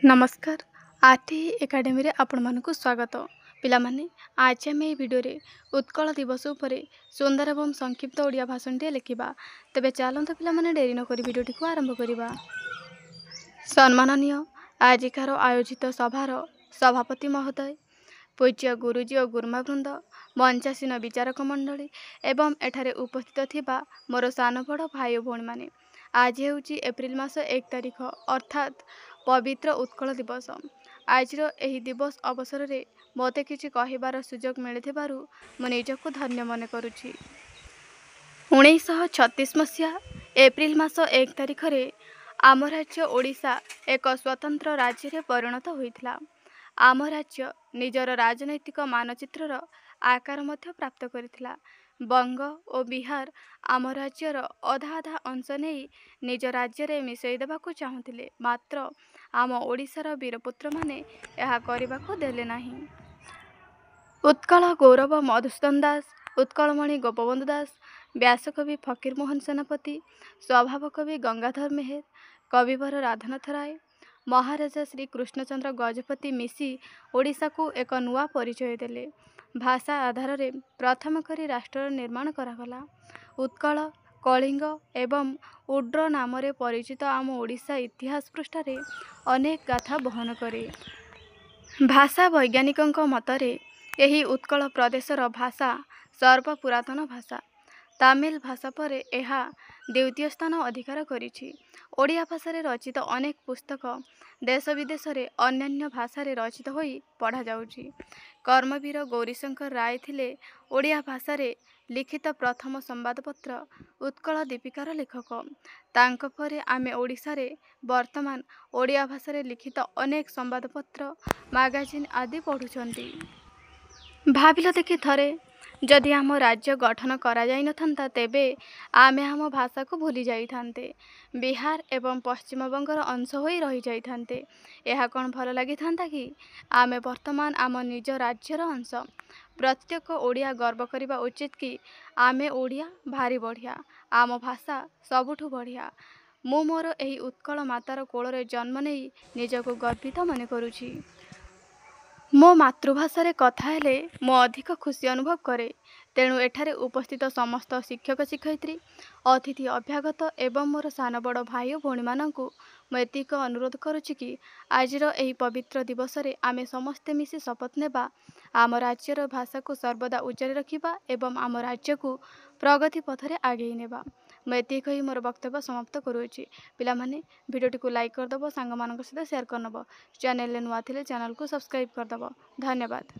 नमस्कार RT academy रे आपण मानकु स्वागत पिलामाने आज आम भिडियो उत्कल दिवस उपरे सुंदर एवं संक्षिप्त ओडिया भाषण टे लिखा तेबे चलते पिलामाने डेरी नक भिडियोटी को आरंभ करवा। सम्माननीय आजिकार आयोजित सभार सभापति महोदय, पूज्य गुरुजी और गुरुमावृंद, मंचासीन विचारक मंडली एवं एठारे उपस्थित थिबा मोर सान बड़ भाई भौणी माने, आज हेउची एप्रिल मास 1 तारिख अर्थात पवित्र उत्कल दिवस। आज एही दिवस अवसर रे मते किछि कहिबार सुजोग मिलिथिबारु मो निजको धन्य मन करुछि। 1936 मसीहा एप्रिल मास 1 तारिख रे आम राज्य ओडिशा एक स्वतंत्र राज्य रे परिणत होइथिला। आम राज्य निजर राजनैतिक मानचित्रर आकार मध्य प्राप्त करिथिला। बंग और बिहार आम राज्यर अधा अधा अंश नहीं निज राज्य रे मिसई देबाकू चाहुथिले, मात्र आम ओडिशार वीरपुत्र माने यहा करिबाकू देले नाही। उत्कल गौरव मधुसूदन दास, उत्कलमणि गोपबंधु दास, व्यासकवि फकीरमोहन सेनापति, स्वभाव कवि गंगाधर मेहेर, कविवर राधानाथ राय, महाराजा श्री कृष्णचंद्र गजपति मिसी ओडिशा को एक नुआ परिचय देले। भाषा आधार रे प्रथम करी राष्ट्र निर्माण करागला। उत्कल, कलिंग एवं उड्र नाम रे परिचित आम ओडिशा इतिहास पृष्ठ अनेक गाथा बहन करे। भाषा वैज्ञानिकों मतरे यही उत्कल प्रदेशर भाषा सर्वपुरातन भाषा। तामिल भाषा परे एहा द्वितीय स्थान अधिकार करिछि। ओडिया भाषा रे रचित अनेक पुस्तक देश विदेश रे अन्यान्य भाषा रे रचित होई पढ़ा जाउछि। कर्मवीर गौरीशंकर राय थिले ओडिया भाषा रे लिखित प्रथम संवादपत्र उत्कल दीपिकार लेखक। तांक परे आमे ओडिशा रे वर्तमान ओडिया भाषा रे लिखित अनेक संवादपत्र, मैगजीन आदि पढ़ुछंती। भाविल देखि थरे जदि आम राज्य गठन करा जाई नथांता तेबे आमे आम भाषा को भूली जाई थांते, बिहार एवं पश्चिम बंगर अंश होई रही जाई थांते। यह कौन भल लगी थांता कि आमे वर्तमान आम निज राज्यर अंश। प्रत्येक ओडिया गर्व करिबा उचित कि आमे ओडिया भारी बढ़िया, आम भाषा सबुठु बढ़िया। मु मोर एही उत्कल मातार कोଳରେ जन्म नेई निजको गर्वित मन करुछि। मो मातृभाषा रे कथा हेले मो अधिक खुशी अनुभव करे। तेणु एठारे उपस्थित समस्त शिक्षक शिक्षयित्री, अतिथि अभ्यागत एवं मोर सान बड़ भाई और भौणी माननकु मो एतिक अनुरोध करुछि कि आजिर एही पवित्र दिवस रे आमे समस्ते मिसी शपथ नेबा आम राज्यर भाषा को सर्वदा उच्चारी रखिबा एवं आम राज्य को प्रगति पथरे आगेई नेबा। मो एतिक कहि मोर वक्तव्य समाप्त करुछि। पिलामाने भिडियोटी को लाइक करदब, सांग मानक सहित शेयर करनब, चैनल रे नुआ थिले चैनल को सब्सक्राइब करदब। धन्यवाद।